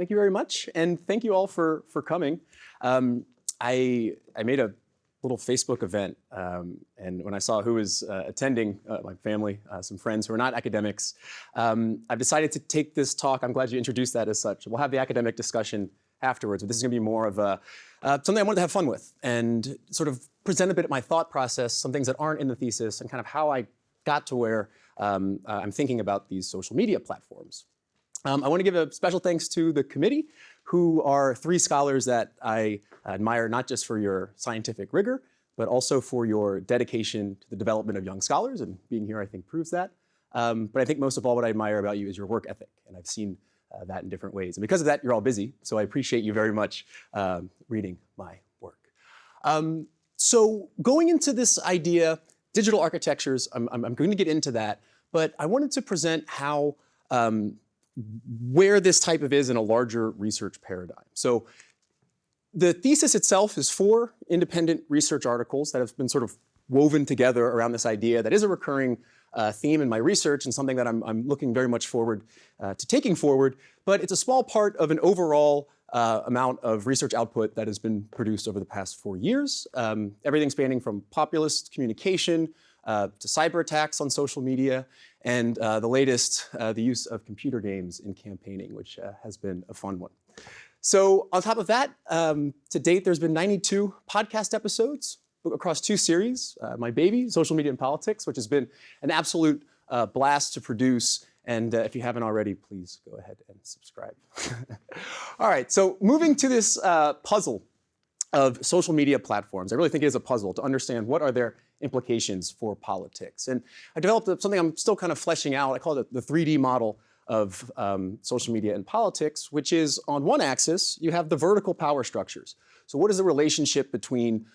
Thank you very much, and thank you all for coming. I made a little Facebook event, and when I saw who was attending, my family, some friends who are not academics, I've decided to take this talk. I'm glad you introduced that as such. We'll have the academic discussion afterwards, but this is going to be more of a something I wanted to have fun with and sort of present a bit of my thought process, some things that aren't in the thesis, and kind of how I got to where I'm thinking about these social media platforms. I want to give a special thanks to the committee, who are three scholars that I admire not just for your scientific rigor, but also for your dedication to the development of young scholars, and being here I think proves that. But I think most of all what I admire about you is your work ethic, and I've seen that in different ways. And because of that, you're all busy, so I appreciate you very much reading my work. So going into this idea, digital architectures, I'm going to get into that, but I wanted to present how where this type of is in a larger research paradigm. So the thesis itself is 4 independent research articles that have been sort of woven together around this idea that is a recurring theme in my research and something that I'm looking very much forward to taking forward, but it's a small part of an overall amount of research output that has been produced over the past 4 years. Everything spanning from populist communication to cyber attacks on social media, and the latest, the use of computer games in campaigning, which has been a fun one. So on top of that, to date, there's been 92 podcast episodes across 2 series. My baby, Social Media and Politics, which has been an absolute blast to produce. And if you haven't already, please go ahead and subscribe. All right, so moving to this puzzle of social media platforms. I really think it is a puzzle to understand what are their implications for politics. And I developed something I'm still kind of fleshing out. I call it the 3D model of social media and politics, which is on one axis, you have the vertical power structures. So what is the relationship between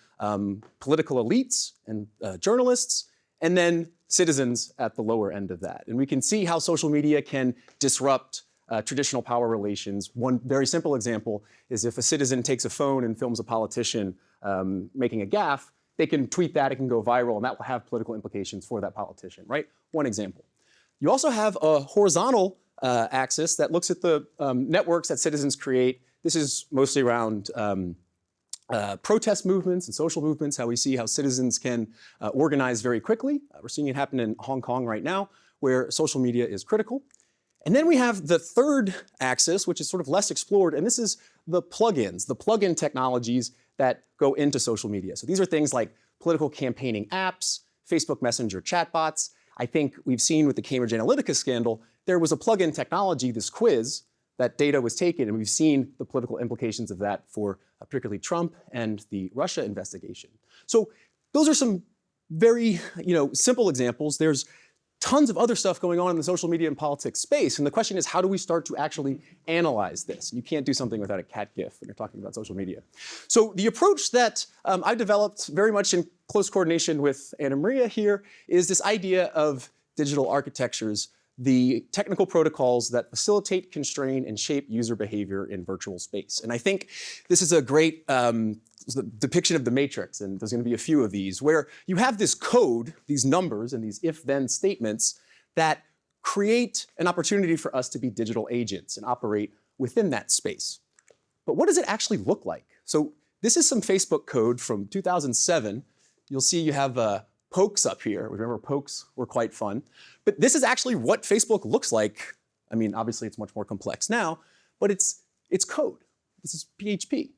political elites and journalists, and then citizens at the lower end of that? And we can see how social media can disrupt traditional power relations. One very simple example is if a citizen takes a phone and films a politician making a gaffe, they can tweet that, it can go viral, and that will have political implications for that politician, right? One example. You also have a horizontal axis that looks at the networks that citizens create. This is mostly around protest movements and social movements, how we see how citizens can organize very quickly. We're seeing it happen in Hong Kong right now, where social media is critical. And then we have the third axis, which is sort of less explored, and this is the plugins, the plug-in technologies that go into social media. So these are things like political campaigning apps, Facebook Messenger chatbots. I think we've seen with the Cambridge Analytica scandal, there was a plug-in technology, this quiz, that data was taken, and we've seen the political implications of that for particularly Trump and the Russia investigation. So those are some very simple examples. There's tons of other stuff going on in the social media and politics space, and the question is, how do we start to actually analyze this? You can't do something without a cat gif when you're talking about social media. So the approach that I developed very much in close coordination with Anna Maria here is this idea of digital architectures, the technical protocols that facilitate, constrain, and shape user behavior in virtual space. And I think this is a great depiction of the matrix, and there's going to be a few of these, where you have this code, these numbers, and these if-then statements that create an opportunity for us to be digital agents and operate within that space. But what does it actually look like? So this is some Facebook code from 2007. You'll see you have pokes up here. Remember, pokes were quite fun. But this is actually what Facebook looks like. I mean, obviously it's much more complex now, but it's code. This is PHP.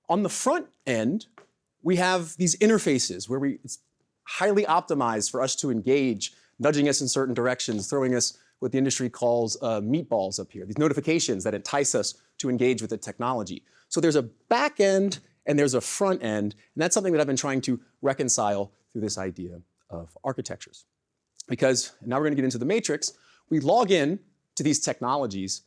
On the front end, we have these interfaces where it's highly optimized for us to engage, nudging us in certain directions, throwing us what the industry calls meatballs up here, these notifications that entice us to engage with the technology. So there's a back end and there's a front end, and that's something that I've been trying to reconcile through this idea of architectures. Because, and now we're gonna get into the matrix, we log in to these technologies,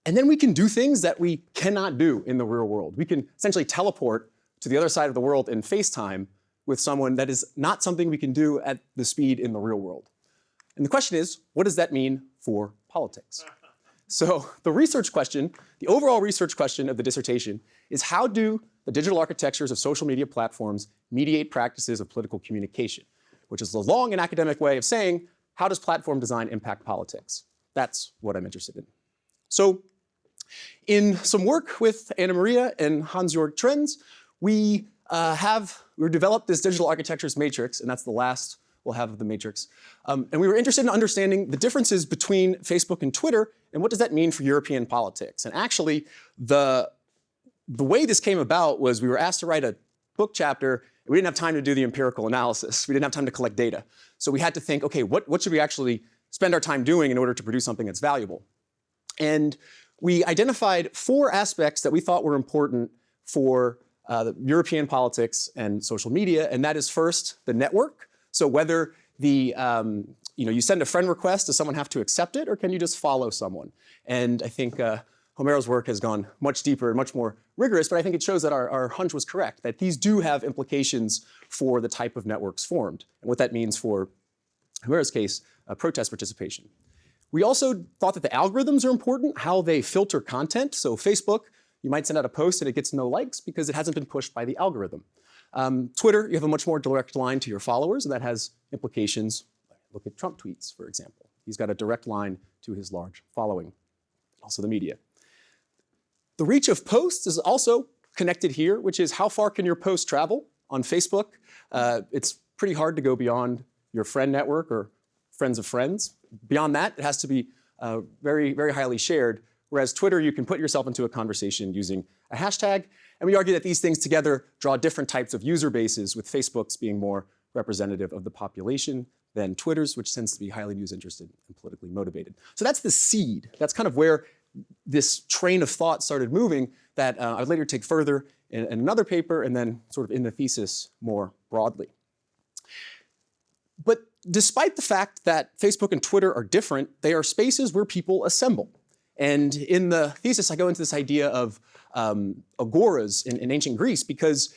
and then we can do things that we cannot do in the real world. We can essentially teleport to the other side of the world in FaceTime with someone that is not something we can do at the speed in the real world. And the question is, what does that mean for politics? So the research question, the overall research question of the dissertation is, how do the digital architectures of social media platforms mediate practices of political communication? Which is a long and academic way of saying, how does platform design impact politics? That's what I'm interested in. So In some work with Anna Maria and Hans-Jörg Trenz, we developed this digital architectures matrix, and that's the last we'll have of the matrix. And we were interested in understanding the differences between Facebook and Twitter, and what does that mean for European politics. And actually, the way this came about was we were asked to write a book chapter, and we didn't have time to do the empirical analysis. We didn't have time to collect data. So we had to think, okay, what should we actually spend our time doing in order to produce something that's valuable? And we identified 4 aspects that we thought were important for the European politics and social media, and that is first, the network. So whether you send a friend request, does someone have to accept it, or can you just follow someone? And I think Homero's work has gone much deeper and much more rigorous, but I think it shows that our hunch was correct, that these do have implications for the type of networks formed, and what that means for, in Homero's case, protest participation. We also thought that the algorithms are important, how they filter content. So Facebook, you might send out a post and it gets no likes because it hasn't been pushed by the algorithm. Twitter, you have a much more direct line to your followers, and that has implications. Look at Trump tweets, for example. He's got a direct line to his large following, also the media. The reach of posts is also connected here, which is how far can your post travel? On Facebook, it's pretty hard to go beyond your friend network or friends of friends. Beyond that, it has to be very, very highly shared, whereas Twitter, you can put yourself into a conversation using a hashtag. And we argue that these things together draw different types of user bases, with Facebook's being more representative of the population than Twitter's, which tends to be highly news-interested and politically motivated. So that's the seed. That's kind of where this train of thought started moving that I would later take further in another paper and then sort of in the thesis more broadly. But despite the fact that Facebook and Twitter are different, they are spaces where people assemble. And in the thesis, I go into this idea of agoras in ancient Greece, because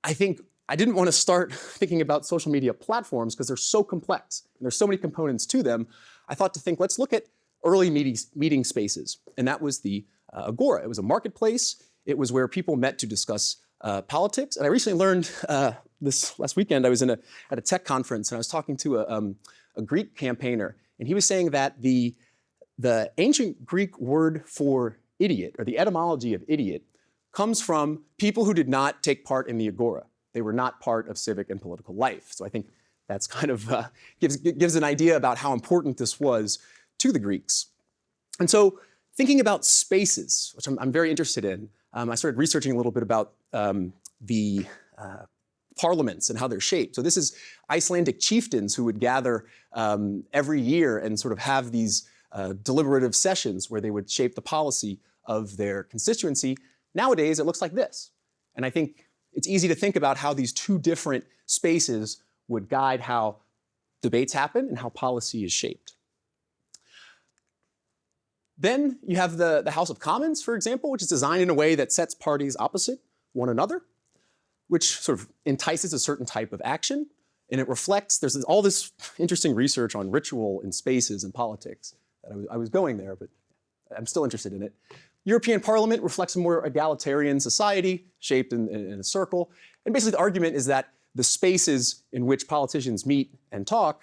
I think I didn't want to start thinking about social media platforms because they're so complex and there's so many components to them. I thought to think, let's look at early meeting spaces. And that was the agora. It was a marketplace. It was where people met to discuss politics. And I recently learned this last weekend, I was at a tech conference, and I was talking to a Greek campaigner, and he was saying that the ancient Greek word for idiot, or the etymology of idiot, comes from people who did not take part in the agora. They were not part of civic and political life. So I think that's kind of gives an idea about how important this was to the Greeks. And so thinking about spaces, which I'm very interested in, I started researching a little bit about the parliaments and how they're shaped. So this is Icelandic chieftains who would gather every year and sort of have these deliberative sessions where they would shape the policy of their constituency. Nowadays, it looks like this. And I think it's easy to think about how these two different spaces would guide how debates happen and how policy is shaped. Then you have the House of Commons, for example, which is designed in a way that sets parties opposite one another, which sort of entices a certain type of action. And it reflects, there's all this interesting research on ritual in spaces and politics. I was going there, but I'm still interested in it. European Parliament reflects a more egalitarian society shaped in a circle. And basically the argument is that the spaces in which politicians meet and talk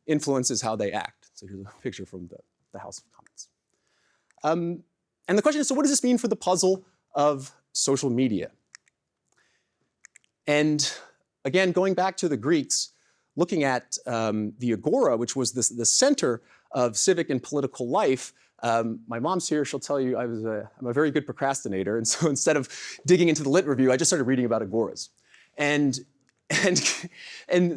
influences how they act. So here's a picture from the House of Commons. And the question is, so what does this mean for the puzzle of social media? And again, going back to the Greeks, looking at the agora, which was the center of civic and political life. My mom's here, she'll tell you I'm a very good procrastinator, and so instead of digging into the lit review, I just started reading about agoras. And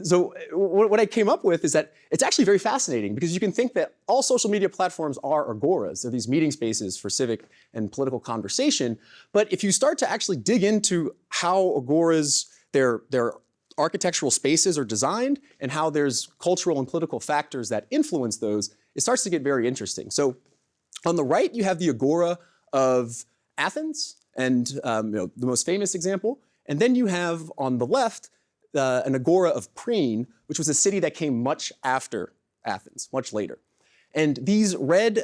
so what I came up with is that it's actually very fascinating, because you can think that all social media platforms are agoras. They're these meeting spaces for civic and political conversation. But if you start to actually dig into how agoras, their architectural spaces are designed, and how there's cultural and political factors that influence those, it starts to get very interesting. So on the right, you have the agora of Athens, and the most famous example. And then you have on the left an agora of Priene, which was a city that came much after Athens, much later. And these red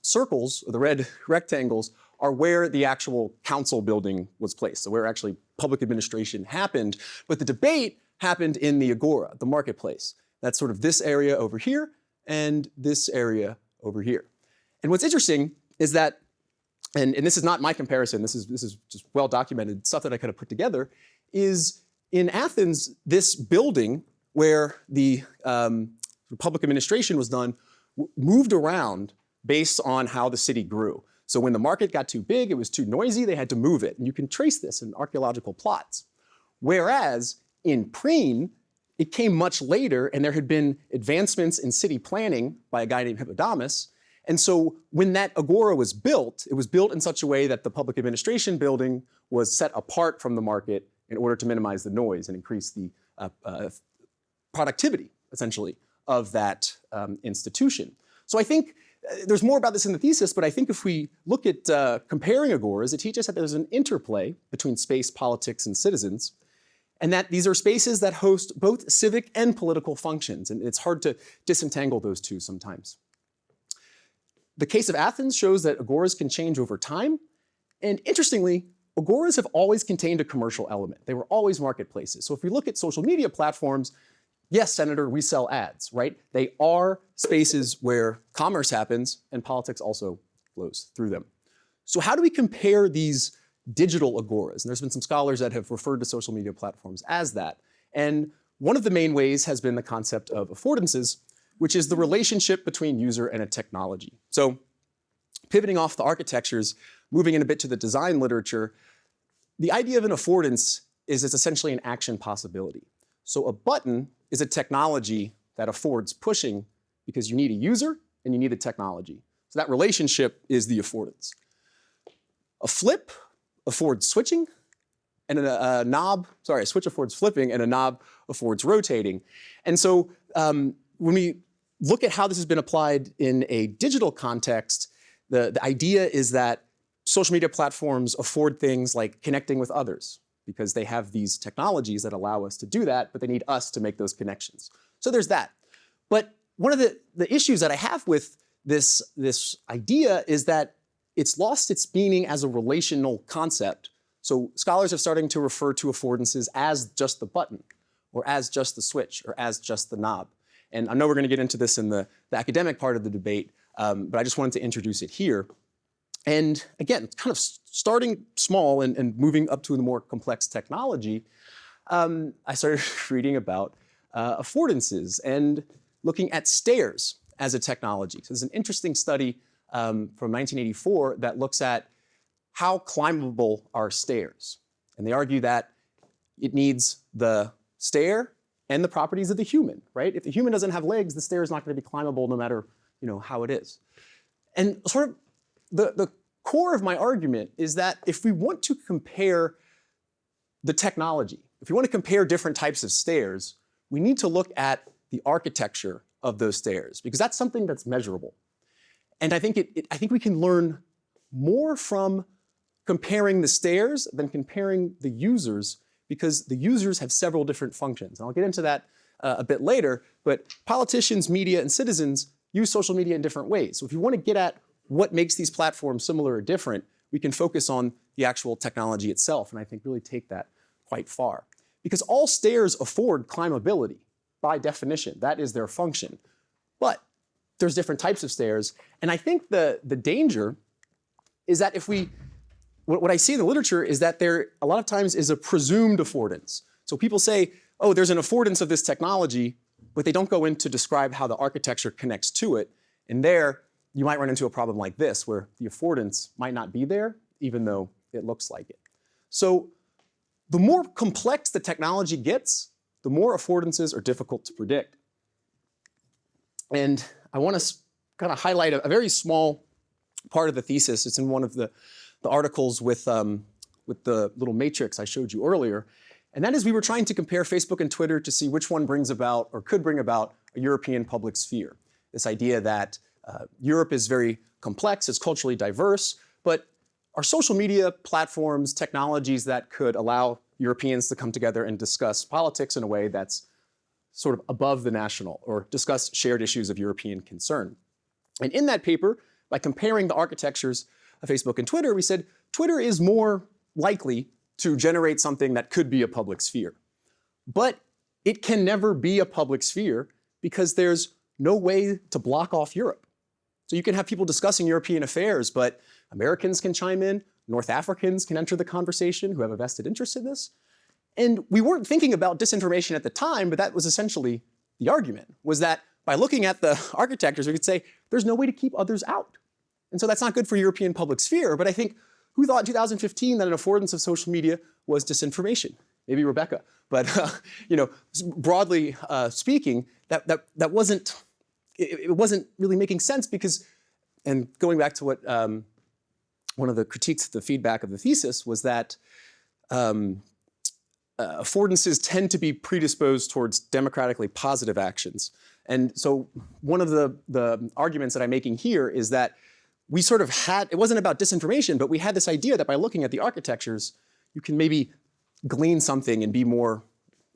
circles, or the red rectangles, are where the actual council building was placed, so where actually public administration happened. But the debate happened in the agora, the marketplace. That's sort of this area over here and this area over here. And what's interesting is that and this is not my comparison, this is just well-documented stuff that I kind of put together, is in Athens, this building where the public administration was done moved around based on how the city grew. So when the market got too big, it was too noisy, they had to move it. And you can trace this in archaeological plots. Whereas in Priene, it came much later, and there had been advancements in city planning by a guy named Hippodamus. And so when that agora was built, it was built in such a way that the public administration building was set apart from the market in order to minimize the noise and increase the productivity, essentially, of that institution. So I think there's more about this in the thesis, but I think if we look at comparing agoras, it teaches that there's an interplay between space, politics, and citizens, and that these are spaces that host both civic and political functions, and it's hard to disentangle those two sometimes. The case of Athens shows that agoras can change over time, and interestingly, agoras have always contained a commercial element. They were always marketplaces. So if we look at social media platforms, yes, Senator, we sell ads, right? They are spaces where commerce happens and politics also flows through them. So how do we compare these digital agoras? And there's been some scholars that have referred to social media platforms as that. And one of the main ways has been the concept of affordances, which is the relationship between user and a technology. So pivoting off the architectures, moving in a bit to the design literature, the idea of an affordance is it's essentially an action possibility. So a button is a technology that affords pushing because you need a user and you need a technology. So that relationship is the affordance. A flip affords switching, and a switch affords flipping, and a knob affords rotating. And so when we look at how this has been applied in a digital context, the idea is that social media platforms afford things like connecting with others because they have these technologies that allow us to do that, but they need us to make those connections. So there's that. But one of the issues that I have with this idea is that it's lost its meaning as a relational concept. So scholars are starting to refer to affordances as just the button, or as just the switch, or as just the knob. And I know we're going to get into this in the academic part of the debate, but I just wanted to introduce it here. And again, kind of starting small and moving up to the more complex technology, I started reading about affordances and looking at stairs as a technology. So there's an interesting study from 1984 that looks at how climbable are stairs. And they argue that it needs the stair and the properties of the human, right? If the human doesn't have legs, the stair is not going to be climbable no matter how it is. And sort of the core of my argument is that if we want to compare the technology, if we want to compare different types of stairs, we need to look at the architecture of those stairs because that's something that's measurable. And I think I think we can learn more from comparing the stairs than comparing the users because the users have several different functions. And I'll get into that a bit later, but politicians, media, and citizens use social media in different ways. So if you want to get at what makes these platforms similar or different, we can focus on the actual technology itself, and I think really take that quite far. Because all stairs afford climbability by definition. That is their function. But there's different types of stairs, and I think the danger is that what I see in the literature is that there a lot of times is a presumed affordance. So people say, oh, there's an affordance of this technology, but they don't go in to describe how the architecture connects to it. And there, you might run into a problem like this, where the affordance might not be there, even though it looks like it. So the more complex the technology gets, the more affordances are difficult to predict. And I want to kind of highlight a very small part of the thesis. It's in one of the articles with the little matrix I showed you earlier. And that is we were trying to compare Facebook and Twitter to see which one brings about or could bring about a European public sphere. This idea that Europe is very complex, it's culturally diverse, but are social media platforms technologies that could allow Europeans to come together and discuss politics in a way that's sort of above the national or discuss shared issues of European concern? And in that paper, by comparing the architectures of Facebook and Twitter, we said Twitter is more likely to generate something that could be a public sphere. But it can never be a public sphere because there's no way to block off Europe. So you can have people discussing European affairs, but Americans can chime in, North Africans can enter the conversation who have a vested interest in this. And we weren't thinking about disinformation at the time, but that was essentially the argument, was that by looking at the architectures, we could say there's no way to keep others out. And so that's not good for European public sphere, but I think who thought in 2015 that an affordance of social media was disinformation? Maybe Rebecca, but broadly speaking, that wasn't, it wasn't really making sense because, and going back to what one of the critiques, the feedback of the thesis was that affordances tend to be predisposed towards democratically positive actions. And so one of the arguments that I'm making here is that we sort of had, it wasn't about disinformation, but we had this idea that by looking at the architectures, you can maybe glean something and be more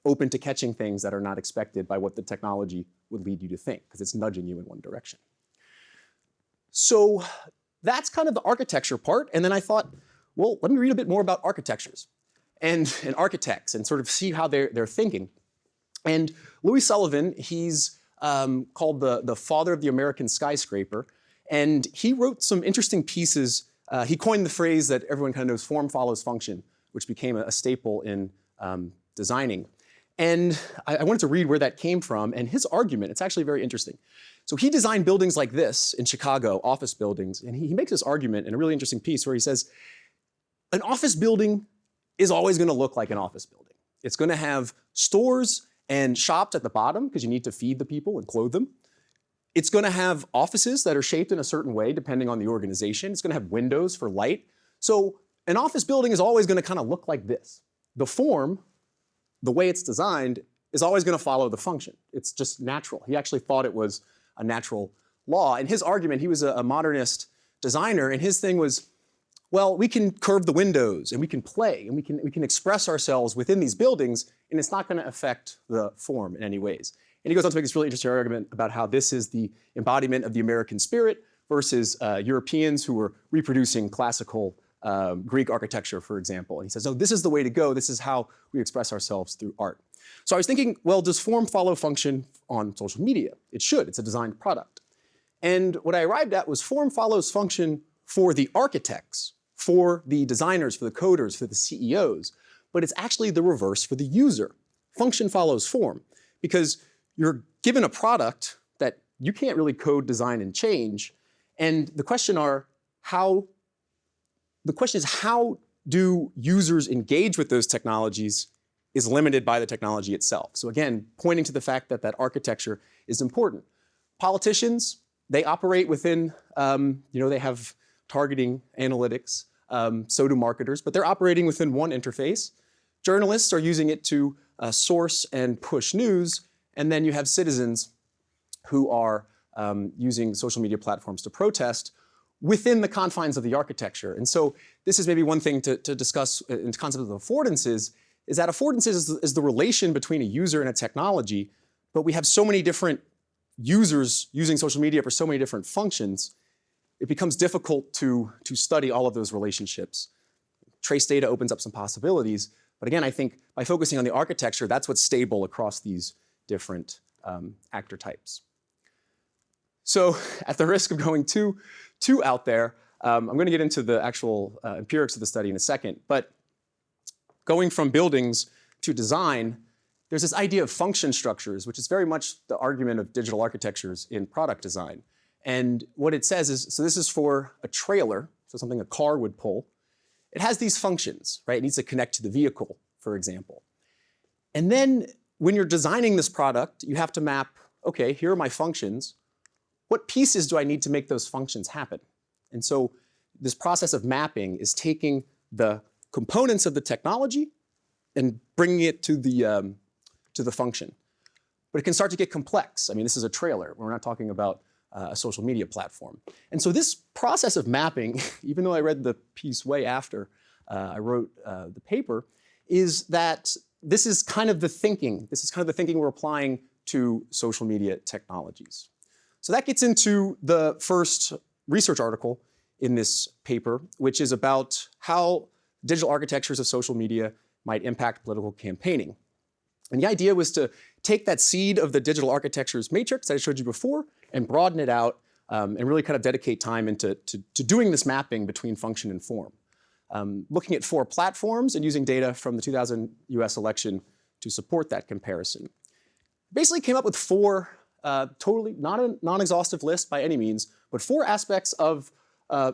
open to catching things that are not expected by what the technology would lead you to think, because it's nudging you in one direction. So that's kind of the architecture part. And then I thought, well, let me read a bit more about architectures and architects and sort of see how they're thinking. And Louis Sullivan, he's called the father of the American skyscraper. And he wrote some interesting pieces. He coined the phrase that everyone kind of knows, form follows function, which became a staple in designing. And I wanted to read where that came from. And his argument, it's actually very interesting. So he designed buildings like this in Chicago, office buildings. And he makes this argument in a really interesting piece where he says, an office building is always going to look like an office building. It's going to have stores and shops at the bottom because you need to feed the people and clothe them. It's going to have offices that are shaped in a certain way depending on the organization. It's going to have windows for light. So an office building is always going to kind of look like this. The form, the way it's designed, is always going to follow the function. It's just natural. He actually thought it was a natural law. And his argument, he was a modernist designer, and his thing was, well, we can curve the windows and we can play and we can express ourselves within these buildings, and it's not going to affect the form in any ways. And he goes on to make this really interesting argument about how this is the embodiment of the American spirit versus Europeans who were reproducing classical Greek architecture, for example. And he says, no, this is the way to go. This is how we express ourselves through art. So I was thinking, well, does form follow function on social media? It should. It's a designed product. And what I arrived at was form follows function for the architects, for the designers, for the coders, for the CEOs, but it's actually the reverse for the user. Function follows form, because you're given a product that you can't really code, design, and change, and the question is how do users engage with those technologies is limited by the technology itself. So again, pointing to the fact that that architecture is important. Politicians, they operate within, they have targeting analytics, so do marketers, but they're operating within one interface. Journalists are using it to source and push news, and then you have citizens who are using social media platforms to protest within the confines of the architecture. And so this is maybe one thing to discuss in the concept of affordances, is that affordances is the relation between a user and a technology, but we have so many different users using social media for so many different functions, it becomes difficult to study all of those relationships. Trace data opens up some possibilities, but again, I think by focusing on the architecture, that's what's stable across these different actor types. So at the risk of going too out there, I'm going to get into the actual empirics of the study in a second, but going from buildings to design, there's this idea of function structures, which is very much the argument of digital architectures in product design. And what it says is, so this is for a trailer, so something a car would pull. It has these functions, right? It needs to connect to the vehicle, for example. And then when you're designing this product, you have to map, okay, here are my functions. What pieces do I need to make those functions happen? And so this process of mapping is taking the components of the technology and bringing it to the function. But it can start to get complex. I mean, this is a trailer. We're not talking about a social media platform. And so this process of mapping, even though I read the piece way after I wrote the paper, is that this is kind of the thinking. This is kind of the thinking we're applying to social media technologies. So that gets into the first research article in this paper, which is about how digital architectures of social media might impact political campaigning. And the idea was to take that seed of the digital architectures matrix that I showed you before and broaden it out and really kind of dedicate time into doing this mapping between function and form. Looking at 4 platforms and using data from the 2000 US election to support that comparison. Basically came up with 4, totally not a non-exhaustive list by any means, but 4 aspects of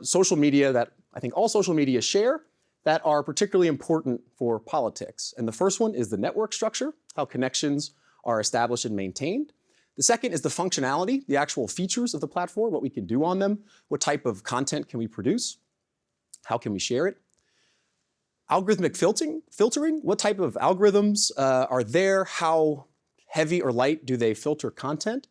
social media that I think all social media share that are particularly important for politics. And the first one is the network structure, how connections are established and maintained. The second is the functionality, the actual features of the platform, what we can do on them, what type of content can we produce, how can we share it. Algorithmic filtering, what type of algorithms are there, how heavy or light do they filter content,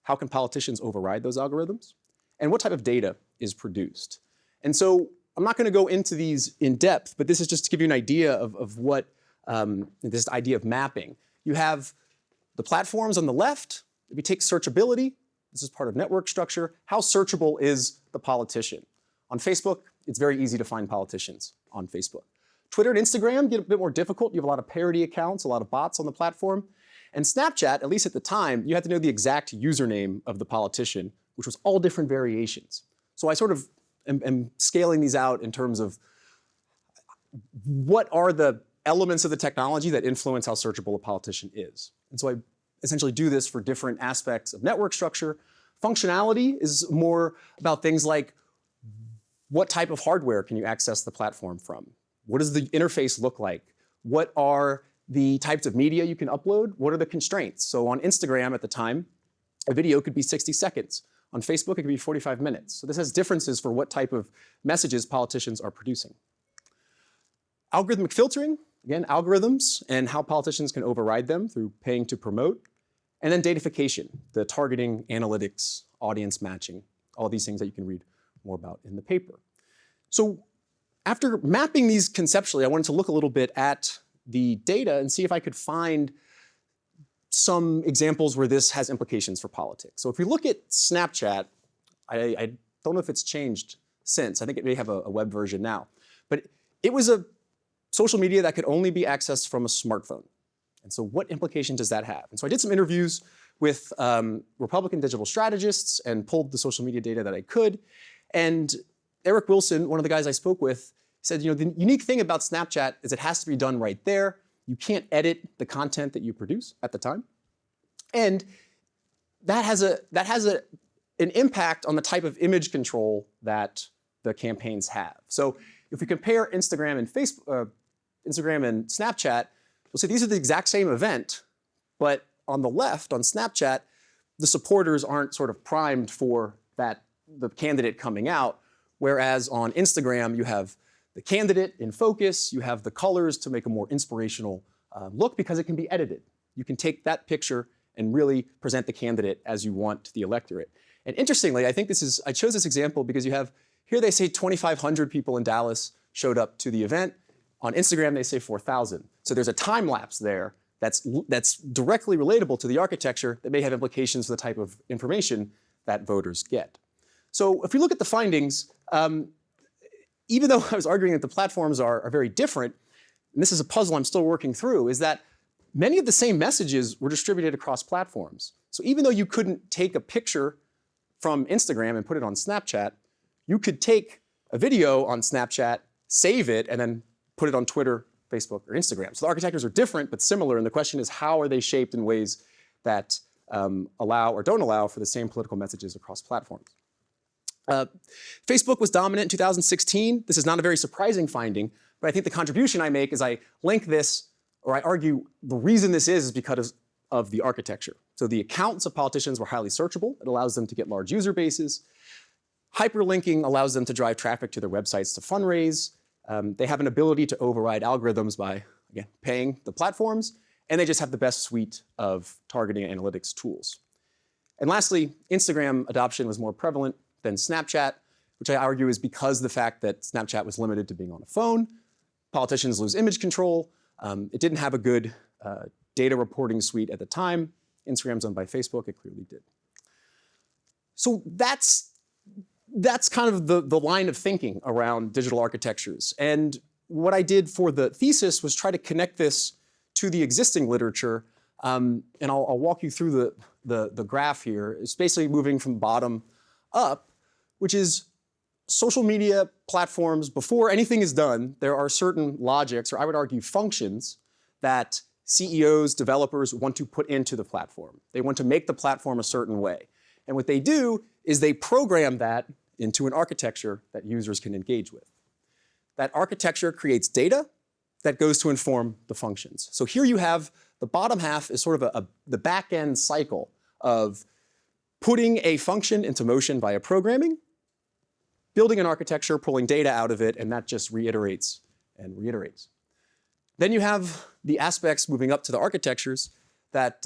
how can politicians override those algorithms, and what type of data is produced. And so I'm not going to go into these in depth, but this is just to give you an idea of what this idea of mapping. You have the platforms on the left. If you take searchability, this is part of network structure. How searchable is the politician? On Facebook, it's very easy to find politicians on Facebook. Twitter and Instagram get a bit more difficult. You have a lot of parody accounts, a lot of bots on the platform. And Snapchat, at least at the time, you had to know the exact username of the politician, which was all different variations. So I sort of am scaling these out in terms of what are the elements of the technology that influence how searchable a politician is. And so I essentially do this for different aspects of network structure. Functionality is more about things like what type of hardware can you access the platform from? What does the interface look like? What are the types of media you can upload? What are the constraints? So on Instagram at the time, a video could be 60 seconds. On Facebook, it could be 45 minutes. So this has differences for what type of messages politicians are producing. Algorithmic filtering, again, algorithms and how politicians can override them through paying to promote. And then datafication, the targeting, analytics, audience matching, all these things that you can read more about in the paper. So after mapping these conceptually, I wanted to look a little bit at the data and see if I could find some examples where this has implications for politics. So if we look at Snapchat, I don't know if it's changed since. I think it may have a web version now. But it was a social media that could only be accessed from a smartphone. And so what implication does that have? And so I did some interviews with Republican digital strategists and pulled the social media data that I could. And Eric Wilson, one of the guys I spoke with, said, you know, the unique thing about Snapchat is it has to be done right there. You can't edit the content that you produce at the time. And that has an impact on the type of image control that the campaigns have. So if we compare Instagram and Snapchat, we'll say these are the exact same event, but on the left, on Snapchat, the supporters aren't sort of primed for the candidate coming out, whereas on Instagram, you have the candidate in focus, you have the colors to make a more inspirational look because it can be edited. You can take that picture and really present the candidate as you want to the electorate. And interestingly, I chose this example because you have, here they say 2,500 people in Dallas showed up to the event. On Instagram, they say 4,000. So there's a time lapse there that's directly relatable to the architecture that may have implications for the type of information that voters get. So if we look at the findings, even though I was arguing that the platforms are very different, and this is a puzzle I'm still working through, is that many of the same messages were distributed across platforms. So even though you couldn't take a picture from Instagram and put it on Snapchat, you could take a video on Snapchat, save it, and then put it on Twitter, Facebook, or Instagram. So the architectures are different but similar, and the question is how are they shaped in ways that allow or don't allow for the same political messages across platforms. Facebook was dominant in 2016. This is not a very surprising finding, but I think the contribution I make is I link this, or I argue the reason this is because of the architecture. So the accounts of politicians were highly searchable. It allows them to get large user bases. Hyperlinking allows them to drive traffic to their websites to fundraise. They have an ability to override algorithms by, again, paying the platforms, and they just have the best suite of targeting and analytics tools. And lastly, Instagram adoption was more prevalent than Snapchat, which I argue is because of the fact that Snapchat was limited to being on a phone. Politicians lose image control. It didn't have a good data reporting suite at the time. Instagram's owned by Facebook, it clearly did. So that's kind of the line of thinking around digital architectures. And what I did for the thesis was try to connect this to the existing literature. And I'll walk you through the graph here. It's basically moving from bottom up, which is social media platforms, before anything is done, there are certain logics, or I would argue functions, that CEOs, developers want to put into the platform. They want to make the platform a certain way. And what they do is they program that into an architecture that users can engage with. That architecture creates data that goes to inform the functions. So here you have the bottom half is sort of the back-end cycle of putting a function into motion via programming, building an architecture, pulling data out of it, and that just reiterates and reiterates. Then you have the aspects moving up to the architectures that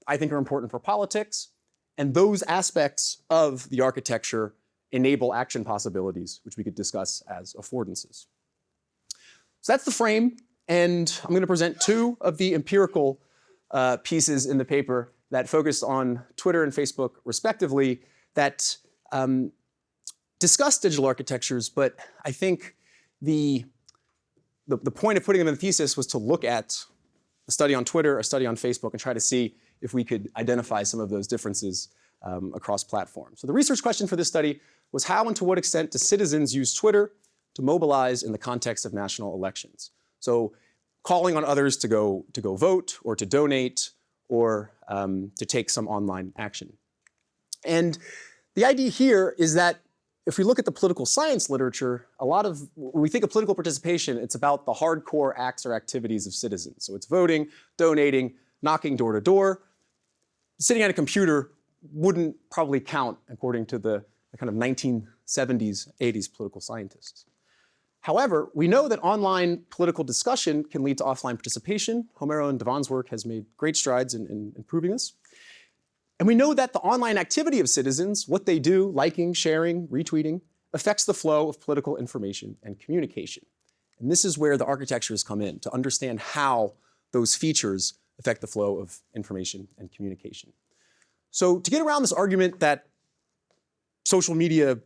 I think are important for politics, and those aspects of the architecture enable action possibilities, which we could discuss as affordances. So that's the frame, and I'm going to present two of the empirical pieces in the paper that focused on Twitter and Facebook respectively that discuss digital architectures, but I think the point of putting them in the thesis was to look at a study on Twitter, a study on Facebook, and try to see if we could identify some of those differences across platforms. So the research question for this study was how and to what extent do citizens use Twitter to mobilize in the context of national elections? So calling on others to go vote or to donate or to take some online action. And the idea here is that if we look at the political science literature, when we think of political participation, it's about the hardcore acts or activities of citizens. So it's voting, donating, knocking door to door. Sitting at a computer wouldn't probably count according to the kind of 1970s, 80s political scientists. However, we know that online political discussion can lead to offline participation. Homero and Devon's work has made great strides in proving this. And we know that the online activity of citizens, what they do, liking, sharing, retweeting, affects the flow of political information and communication. And this is where the architectures come in, to understand how those features affect the flow of information and communication. So to get around this argument that social media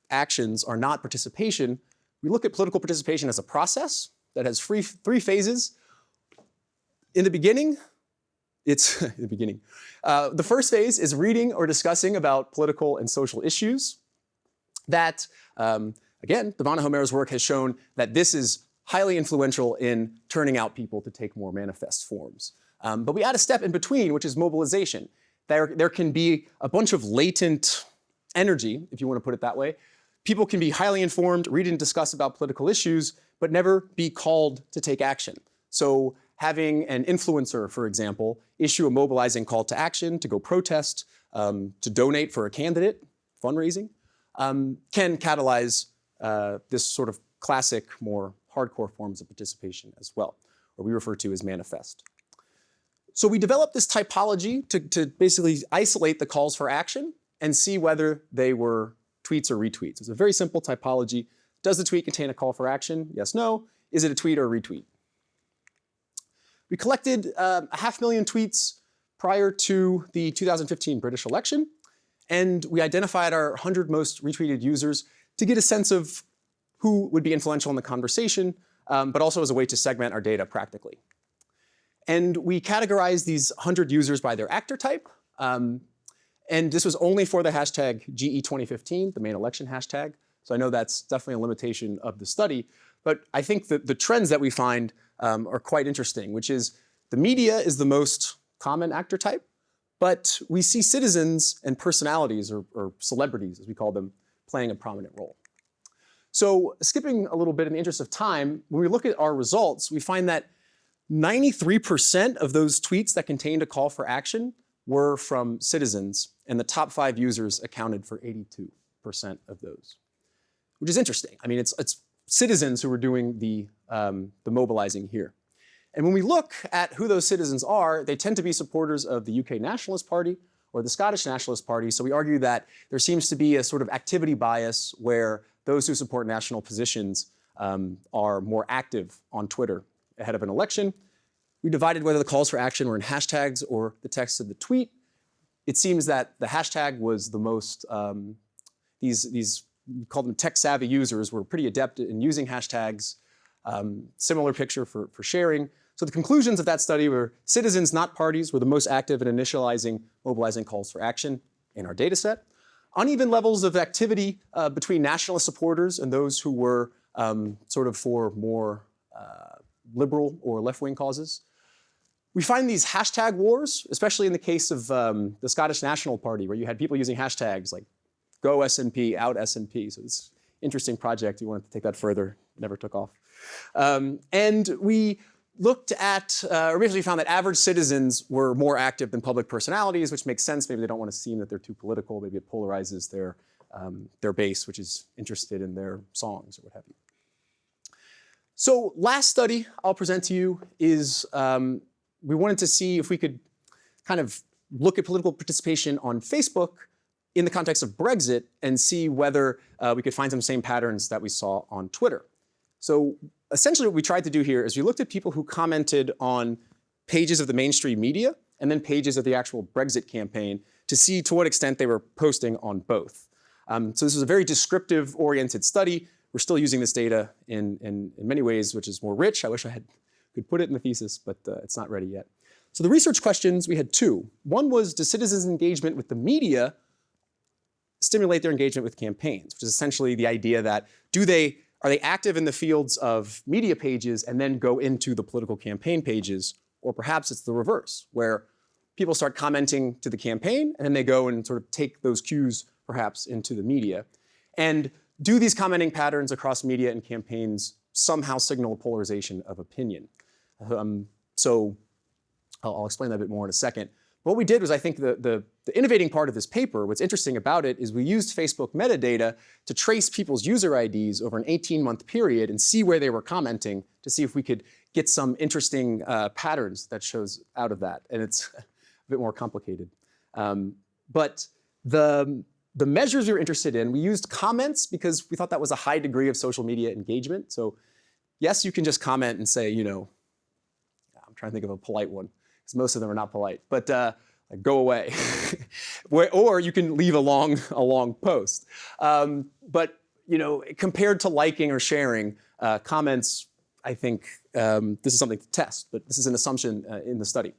actions are not participation, we look at political participation as a process that has three phases. In the beginning, the first phase is reading or discussing about political and social issues. That, again, Devon and Homero's work has shown that this is highly influential in turning out people to take more manifest forms. But we add a step in between, which is mobilization. There can be a bunch of latent energy, if you want to put it that way. People can be highly informed, read and discuss about political issues, but never be called to take action. So having an influencer, for example, issue a mobilizing call to action to go protest, to donate for a candidate, fundraising, can catalyze this sort of classic, more hardcore forms of participation as well, or we refer to as manifest. So we developed this typology to basically isolate the calls for action and see whether they were tweets or retweets. It's a very simple typology. Does the tweet contain a call for action? Yes, no. Is it a tweet or a retweet? We collected 500,000 tweets prior to the 2015 British election, and we identified our 100 most retweeted users to get a sense of who would be influential in the conversation, but also as a way to segment our data practically. And we categorized these 100 users by their actor type, and this was only for the hashtag GE2015, the main election hashtag. So I know that's definitely a limitation of the study, but I think that the trends that we find are quite interesting, which is the media is the most common actor type, but we see citizens and personalities, or celebrities as we call them, playing a prominent role. So skipping a little bit in the interest of time, when we look at our results, we find that 93% of those tweets that contained a call for action were from citizens, and the top 5 users accounted for 82% of those, which is interesting. I mean, it's citizens who are doing the mobilizing here. And when we look at who those citizens are, they tend to be supporters of the UK Nationalist Party or the Scottish Nationalist Party. So we argue that there seems to be a sort of activity bias where those who support national positions are more active on Twitter ahead of an election. We divided whether the calls for action were in hashtags or the text of the tweet. It seems that the hashtag was the most, these we call them tech-savvy users, were pretty adept in using hashtags. Similar picture for sharing. So the conclusions of that study were citizens, not parties, were the most active in initializing, mobilizing calls for action in our data set. uneven levels of activity between nationalist supporters and those who were sort of for more liberal or left-wing causes. We find these hashtag wars, especially in the case of the Scottish National Party, where you had people using hashtags like go SNP, out SNP. So it's an interesting project. We wanted to take that further. Never took off. And we looked at, or basically found that average citizens were more active than public personalities, which makes sense. Maybe they don't want to seem that they're too political. Maybe it polarizes their base, which is interested in their songs or what have you. So last study I'll present to you is we wanted to see if we could kind of look at political participation on Facebook in the context of Brexit and see whether we could find some same patterns that we saw on Twitter. So essentially what we tried to do here is we looked at people who commented on pages of the mainstream media and then pages of the actual Brexit campaign to see to what extent they were posting on both. So this was a very descriptive oriented study. We're still using this data in many ways, which is more rich. I wish I could put it in the thesis, but it's not ready yet. So the research questions, we had two. One was, does citizens' engagement with the media stimulate their engagement with campaigns, which is essentially the idea that are they active in the fields of media pages and then go into the political campaign pages? Or perhaps it's the reverse, where people start commenting to the campaign and then they go and sort of take those cues perhaps into the media. And do these commenting patterns across media and campaigns somehow signal polarization of opinion? So I'll explain that a bit more in a second. What we did was, I think, the innovating part of this paper, what's interesting about it is we used Facebook metadata to trace people's user IDs over an 18-month period and see where they were commenting to see if we could get some interesting patterns that shows out of that. And it's a bit more complicated. But the measures we were interested in, we used comments because we thought that was a high degree of social media engagement. So yes, you can just comment and say, you know, I'm trying to think of a polite one, because most of them are not polite, but like, go away. Or you can leave a long post. But you know, compared to liking or sharing, comments, I think this is something to test, but this is an assumption in the study.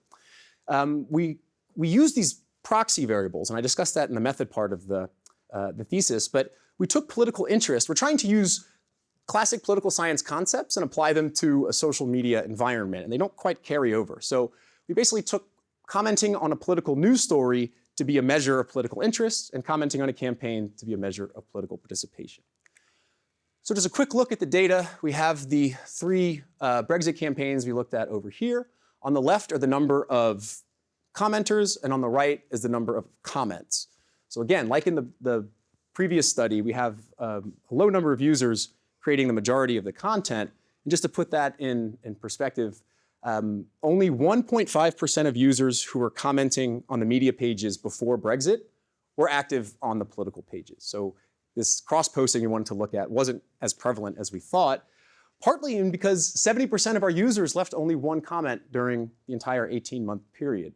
We use these proxy variables, and I discussed that in the method part of the thesis, but we took political interest. We're trying to use classic political science concepts and apply them to a social media environment, and they don't quite carry over. So we basically took commenting on a political news story to be a measure of political interest and commenting on a campaign to be a measure of political participation. So just a quick look at the data. We have the three Brexit campaigns we looked at over here. On the left are the number of commenters, and on the right is the number of comments. So again, like in the previous study, we have a low number of users creating the majority of the content. And just to put that in perspective, only 1.5% of users who were commenting on the media pages before Brexit were active on the political pages. So this cross-posting we wanted to look at wasn't as prevalent as we thought, partly even because 70% of our users left only one comment during the entire 18-month period.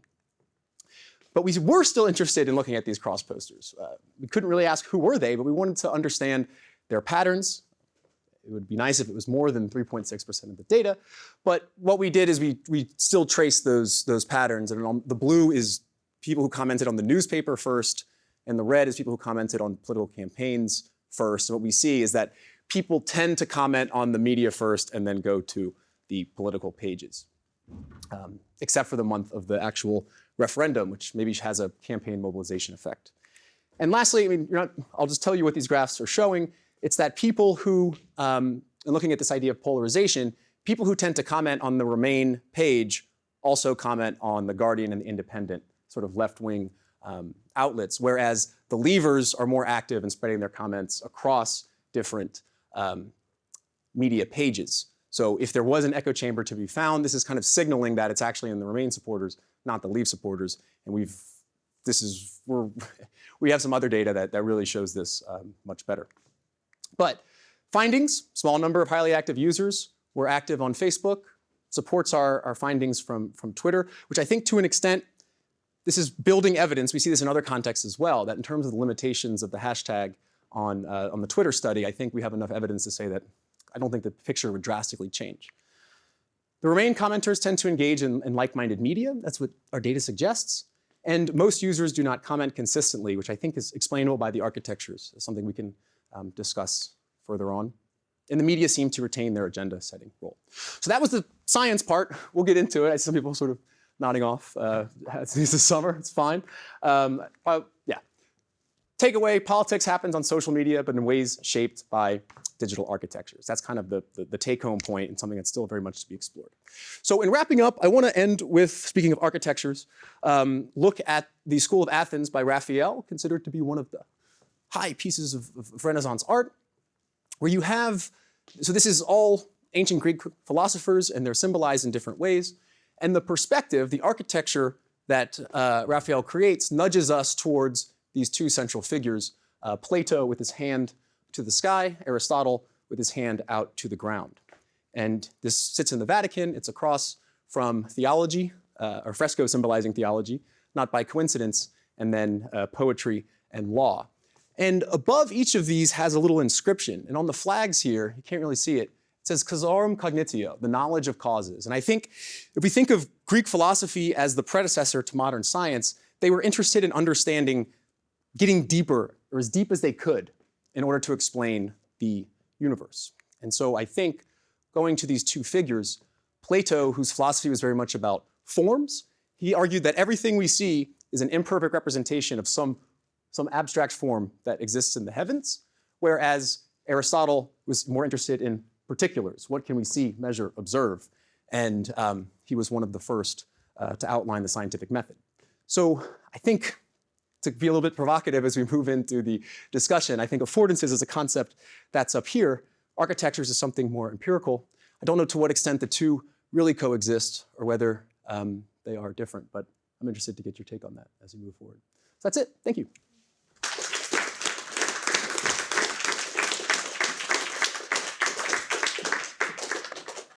But we were still interested in looking at these cross-posters. We couldn't really ask who were they, but we wanted to understand their patterns. It would be nice if it was more than 3.6% of the data. But what we did is we still traced those patterns. And the blue is people who commented on the newspaper first, and the red is people who commented on political campaigns first. And what we see is that people tend to comment on the media first and then go to the political pages, except for the month of the actual referendum, which maybe has a campaign mobilization effect. And lastly, I mean, I'll just tell you what these graphs are showing. It's that people who, and looking at this idea of polarization, people who tend to comment on the Remain page also comment on the Guardian and the Independent, sort of left-wing outlets, whereas the Leavers are more active in spreading their comments across different media pages. So if there was an echo chamber to be found, this is kind of signaling that it's actually in the Remain supporters, not the Leave supporters. And we have some other data that really shows this much better. But findings, small number of highly active users were active on Facebook, supports our findings from Twitter, which I think to an extent, this is building evidence. We see this in other contexts as well, that in terms of the limitations of the hashtag on the Twitter study, I think we have enough evidence to say that I don't think the picture would drastically change. The Remain commenters tend to engage in like-minded media. That's what our data suggests. And most users do not comment consistently, which I think is explainable by the architectures. It's something we can discuss further on. And the media seem to retain their agenda setting role. So that was the science part. We'll get into it. I see some people sort of nodding off. It's the summer, it's fine. Yeah. Takeaway, politics happens on social media, but in ways shaped by digital architectures. That's kind of the take-home point and something that's still very much to be explored. So in wrapping up, I want to end with, speaking of architectures, look at the School of Athens by Raphael, considered to be one of the high pieces of Renaissance art, where you have, so this is all ancient Greek philosophers, and they're symbolized in different ways. And the perspective, the architecture that Raphael creates nudges us towards these two central figures, Plato with his hand to the sky, Aristotle with his hand out to the ground. And this sits in the Vatican. It's across from theology, or fresco symbolizing theology, not by coincidence, and then poetry and law. And above each of these has a little inscription. And on the flags here, you can't really see it, it says causarum cognitio, the knowledge of causes. And I think if we think of Greek philosophy as the predecessor to modern science, they were interested in understanding, getting deeper, or as deep as they could, in order to explain the universe. And so I think going to these two figures, Plato, whose philosophy was very much about forms, he argued that everything we see is an imperfect representation of some abstract form that exists in the heavens, whereas Aristotle was more interested in particulars. What can we see, measure, observe? And he was one of the first to outline the scientific method. So I think, to be a little bit provocative as we move into the discussion, I think affordances is a concept that's up here. Architectures is something more empirical. I don't know to what extent the two really coexist or whether they are different, but I'm interested to get your take on that as we move forward. So that's it. Thank you.